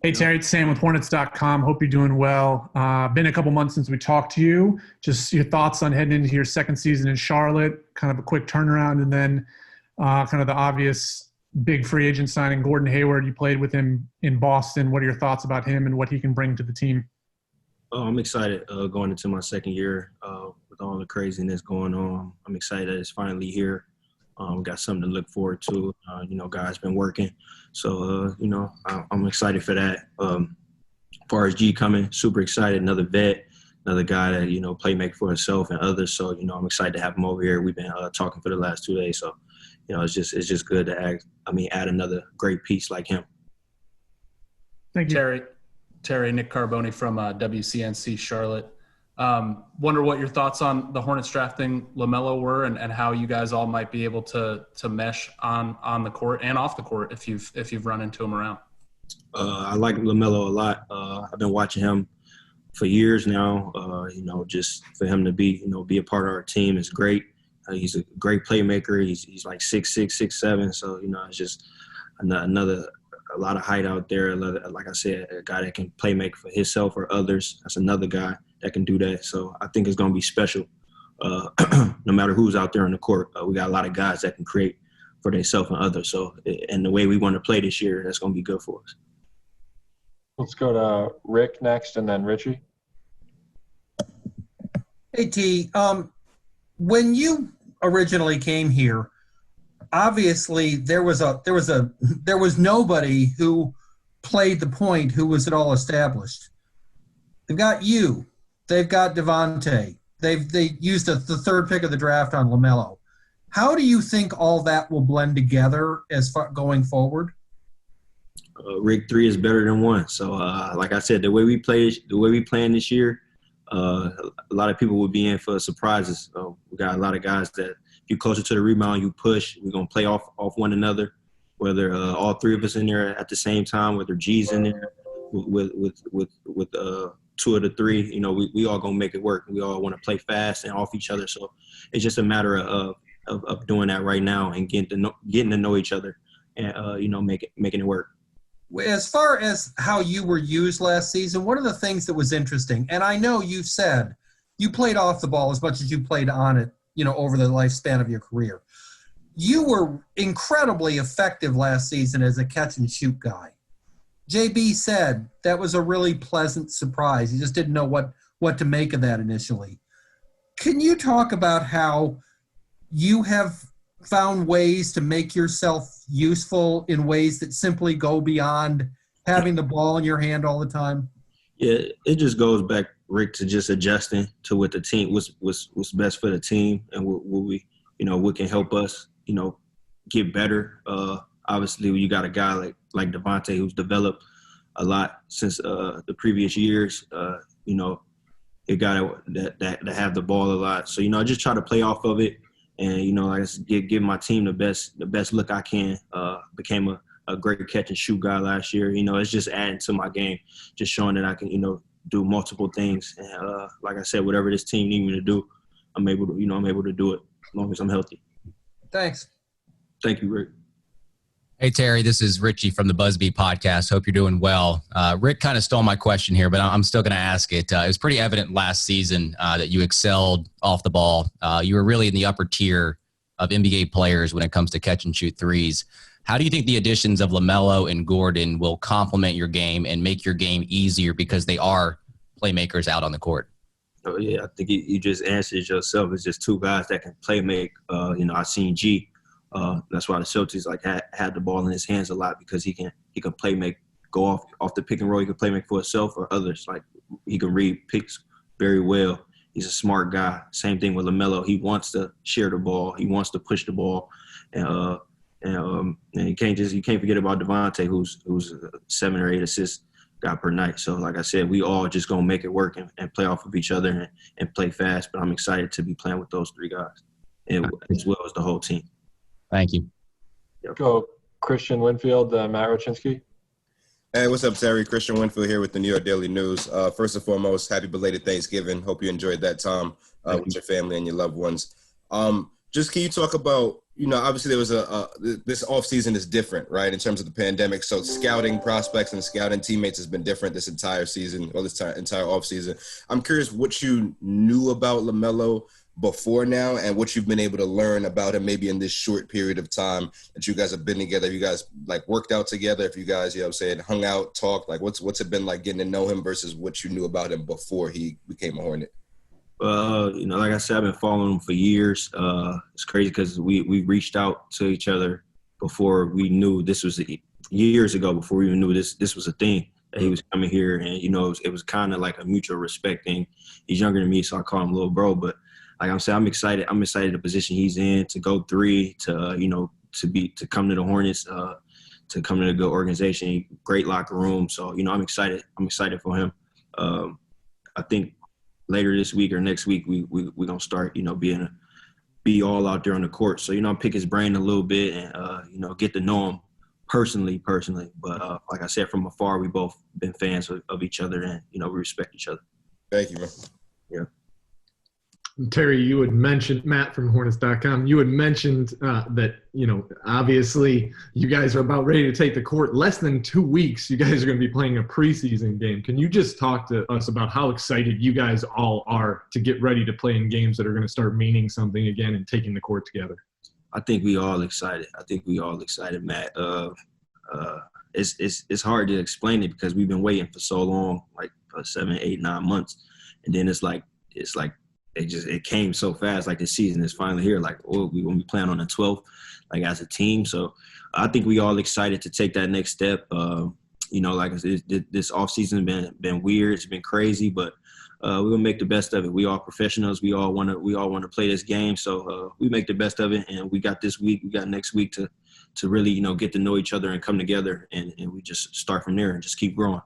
Hey, Terry, it's Sam with Hornets.com. Hope you're doing well. Been a couple months since we talked to you. Just your thoughts on heading into your second season in Charlotte, kind of a quick turnaround, and then kind of the obvious big free agent signing, Gordon Hayward. You played with him in Boston. What are your thoughts about him and what he can bring to the team? I'm excited going into my second year with all the craziness going on. I'm excited that it's finally here. Got something to look forward to. Guys been working. So, I'm excited for that. As far as G coming, super excited. Another vet, another guy that, play for himself and others. So, I'm excited to have him over here. We've been talking for the last 2 days. So, it's just good to add another great piece like him. Thank you. Terry, Nick Carboni from WCNC Charlotte. Wonder what your thoughts on the Hornets drafting LaMelo were and how you guys all might be able to mesh on the court and off the court if you've run into him around. I like LaMelo a lot. I've been watching him for years now. Just for him to be a part of our team is great. He's a great playmaker. He's like 6'6", 6'7". So it's just a lot of height out there. Like I said, a guy that can play make for himself or others. That's another guy that can do that. So I think it's going to be special no matter who's out there on the court. We got a lot of guys that can create for themselves and others. So, and the way we want to play this year, that's going to be good for us. Let's go to Rick next and then Richie. Hey, T. When you originally came here, obviously there was nobody who played the point who was at all established. They've got you. They've got Devontae. They used the third pick of the draft on LaMelo. How do you think all that will blend together as far going forward? Rig 3 is better than 1. So, like I said, the way we playing this year, a lot of people will be in for surprises. We got a lot of guys that if you're closer to the rebound, you push. We're gonna play off one another. Whether all three of us in there at the same time, whether G's in there with 2 of the 3, we all gonna make it work. We all want to play fast and off each other. So it's just a matter of doing that right now and getting to know each other and making it work. As far as how you were used last season, one of the things that was interesting, and I know you've said you played off the ball as much as you played on it, over the lifespan of your career. You were incredibly effective last season as a catch-and-shoot guy. JB said that was a really pleasant surprise. He just didn't know what to make of that initially. Can you talk about how you have found ways to make yourself useful in ways that simply go beyond having the ball in your hand all the time? Yeah, it just goes back, Rick, to just adjusting to what the team what's best for the team and what can help us, get better. Obviously, you got a guy like Devontae who's developed a lot since the previous years. A guy that have the ball a lot. So I just try to play off of it. And, like I said, give my team the best look I can. Became a great catch and shoot guy last year. It's just adding to my game, just showing that I can, do multiple things. And like I said, whatever this team needs me to do, I'm able to do it as long as I'm healthy. Thanks. Thank you, Rick. Hey, Terry, this is Richie from the Buzzbee podcast. Hope you're doing well. Rick kind of stole my question here, but I'm still going to ask it. It was pretty evident last season that you excelled off the ball. You were really in the upper tier of NBA players when it comes to catch and shoot threes. How do you think the additions of LaMelo and Gordon will complement your game and make your game easier because they are playmakers out on the court? Oh, yeah, I think you just answered yourself. It's just 2 guys that can play make. I seen G. That's why the Celtics had the ball in his hands a lot because he can play make, go off the pick and roll. He can play make for himself or others. Like he can read picks very well. He's a smart guy. Same thing with LaMelo. He wants to share the ball. He wants to push the ball, and you can't forget about Devontae, who's a 7 or 8 assist guy per night. So like I said, we all just gonna make it work and play off of each other and play fast. But I'm excited to be playing with those 3 guys, and as well as the whole team. Thank you. Go Christian Winfield, Matt Rochinski. Hey, what's up, Terry? Christian Winfield here with the New York Daily News. First and foremost, happy belated Thanksgiving. Hope you enjoyed that time with your family and your loved ones. just can you talk about, obviously there was this offseason is different, right, in terms of the pandemic. So scouting prospects and scouting teammates has been different this entire season, or this entire offseason. I'm curious what you knew about LaMelo before now and what you've been able to learn about him maybe in this short period of time that you guys have been together. Have you guys worked out together? If you guys, hung out, talked, what's it been like getting to know him versus what you knew about him before he became a Hornet? Like I said, I've been following him for years. It's crazy because we reached out to each other before we knew this was years ago, before we even knew this was a thing that he was coming here. And, it was kind of like a mutual respect thing. He's younger than me, so I call him little bro. But like I'm saying, I'm excited. I'm excited the position he's in, to go 3, to come to the Hornets, to come to a good organization, great locker room. So, I'm excited. I'm excited for him. I think later this week or next week, we're going to start, be all out there on the court. So, pick his brain a little bit and, get to know him personally. But like I said, from afar, we both been fans of each other and, we respect each other. Thank you, man. Yeah. Terry, you had mentioned, Matt from Hornets.com, you had mentioned that, obviously you guys are about ready to take the court. Less than 2 weeks, you guys are going to be playing a preseason game. Can you just talk to us about how excited you guys all are to get ready to play in games that are going to start meaning something again and taking the court together? I think we all excited. Matt. It's hard to explain it because we've been waiting for so long, like for 7, 8, 9 months. And then it's like it came so fast. Like the season is finally here. Like, we're going to be playing on the 12th, like as a team. So I think we all excited to take that next step. Like I said, this offseason been weird. It's been crazy, but we're gonna make the best of it. We all professionals. We all want to play this game. So we make the best of it. And we got this week. We got next week to really get to know each other and come together. And we just start from there and just keep growing.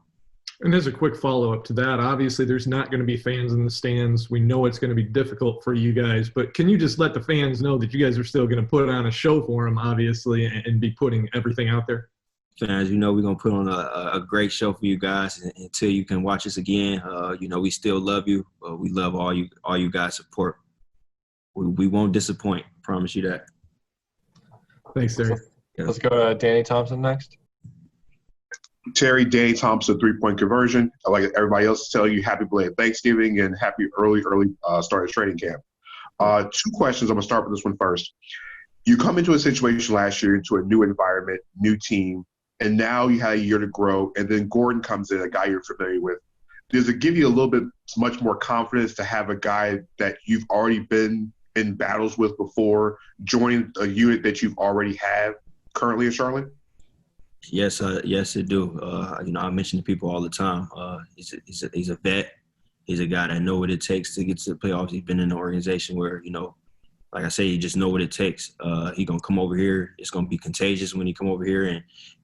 And as a quick follow-up to that, obviously there's not going to be fans in the stands. We know it's going to be difficult for you guys, but can you just let the fans know that you guys are still going to put on a show for them, obviously, and be putting everything out there? Fans, we're going to put on a great show for you guys until you can watch us again. We still love you. We love all you guys' support. We won't disappoint. Promise you that. Thanks, Terry. Let's go to Danny Thompson next. Terry, Danny Thompson, 3-point conversion. I'd like everybody else to tell you happy belated Thanksgiving and happy early start of training camp. 2 questions. I'm going to start with this one first. You come into a situation last year, into a new environment, new team, and now you had a year to grow, and then Gordon comes in, a guy you're familiar with. Does it give you a little bit much more confidence to have a guy that you've already been in battles with before join a unit that you've already had currently in Charlotte? Yes, it do. I mention to people all the time. He's a vet. He's a guy that know what it takes to get to the playoffs. He's been in an organization where, like I say, you just know what it takes. He gonna come over here. It's gonna be contagious when he come over here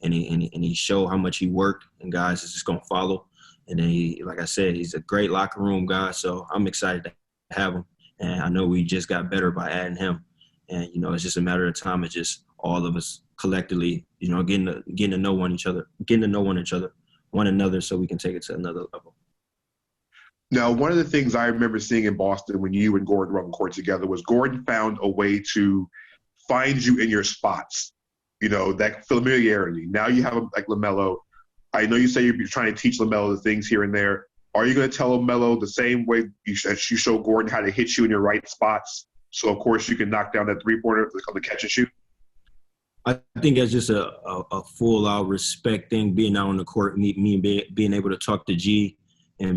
and he show how much he worked, and guys is just gonna follow. And then like I said, he's a great locker room guy. So I'm excited to have him. And I know we just got better by adding him. And it's just a matter of time. It's just all of us collectively, getting to know one another, so we can take it to another level. Now, one of the things I remember seeing in Boston when you and Gordon were on the court together was Gordon found a way to find you in your spots, that familiarity. Now you have like LaMelo. I know you say you're trying to teach LaMelo the things here and there. Are you going to tell LaMelo the same way you show Gordon how to hit you in your right spots? So, of course, you can knock down that 3-pointer on the catch and shoot? I think that's just a full-out respect thing, being out on the court, me being able to talk to G and,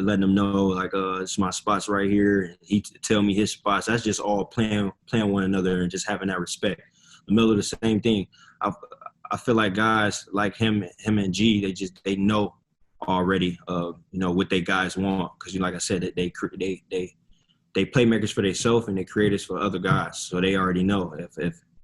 letting him know, like, it's my spots right here. And he tell me his spots. That's just all playing one another and just having that respect. LaMelo, the same thing. I feel like guys like him and G, they know already, what they guys want. Because, like I said, they playmakers for themselves and they creators for other guys. So they already know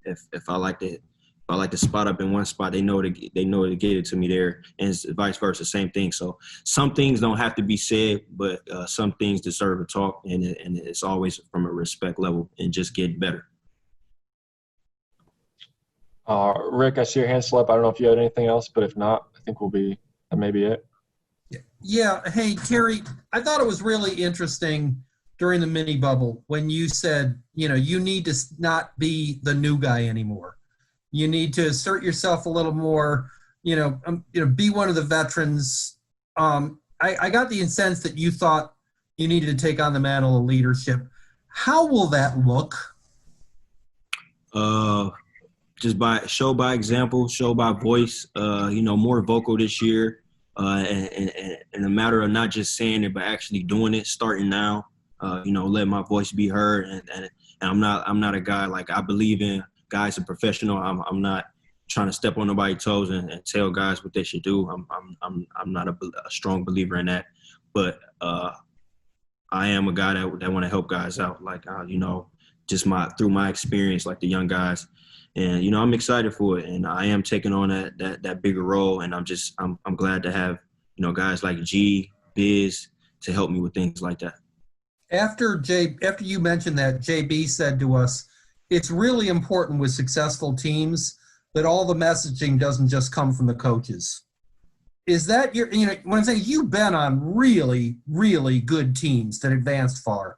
if I like to spot up in one spot, they know to get it to me there, and it's vice versa, same thing. So some things don't have to be said, but some things deserve a talk, and it's always from a respect level and just get better. Rick, I see your hand still up. I don't know if you had anything else, but if not, I think that may be it. Yeah. Hey, Terry, I thought it was really interesting during the mini bubble when you said, you need to not be the new guy anymore. You need to assert yourself a little more, be one of the veterans. I got the sense that you thought you needed to take on the mantle of leadership. How will that look? Just show by example, show by voice, more vocal this year, and a matter of not just saying it, but actually doing it, starting now, let my voice be heard. And I'm not a guy, like, I believe in guys are professional. I'm not trying to step on nobody's toes and tell guys what they should do. I'm not a strong believer in that, but I am a guy that want to help guys out, like, just through my experience, like the young guys. And, I'm excited for it, and I am taking on that bigger role, and I'm glad to have, guys like G, Biz to help me with things like that. After you mentioned that, JB said to us, it's really important with successful teams that all the messaging doesn't just come from the coaches. Is that when I'm saying you've been on really, really good teams that advanced far,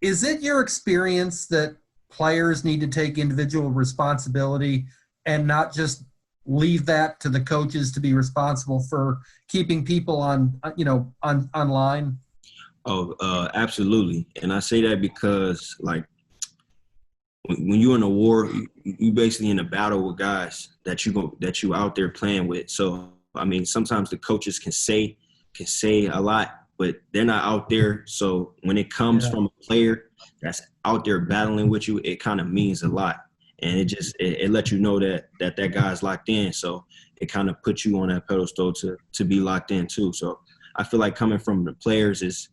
is it your experience that players need to take individual responsibility and not just leave that to the coaches to be responsible for keeping people online? Oh, absolutely. And I say that because, like, when you're in a war, you basically in a battle with guys that you out there playing with. So, I mean, sometimes the coaches can say a lot, but they're not out there. So when it comes from a player that's out there battling with you, it kind of means a lot. And it lets you know that guy's locked in. So it kind of puts you on that pedestal to be locked in too. So I feel like coming from the players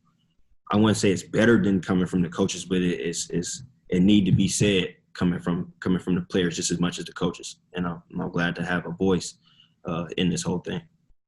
I wouldn't say it's better than coming from the coaches, but it need to be said coming from the players just as much as the coaches. And I'm glad to have a voice in this whole thing.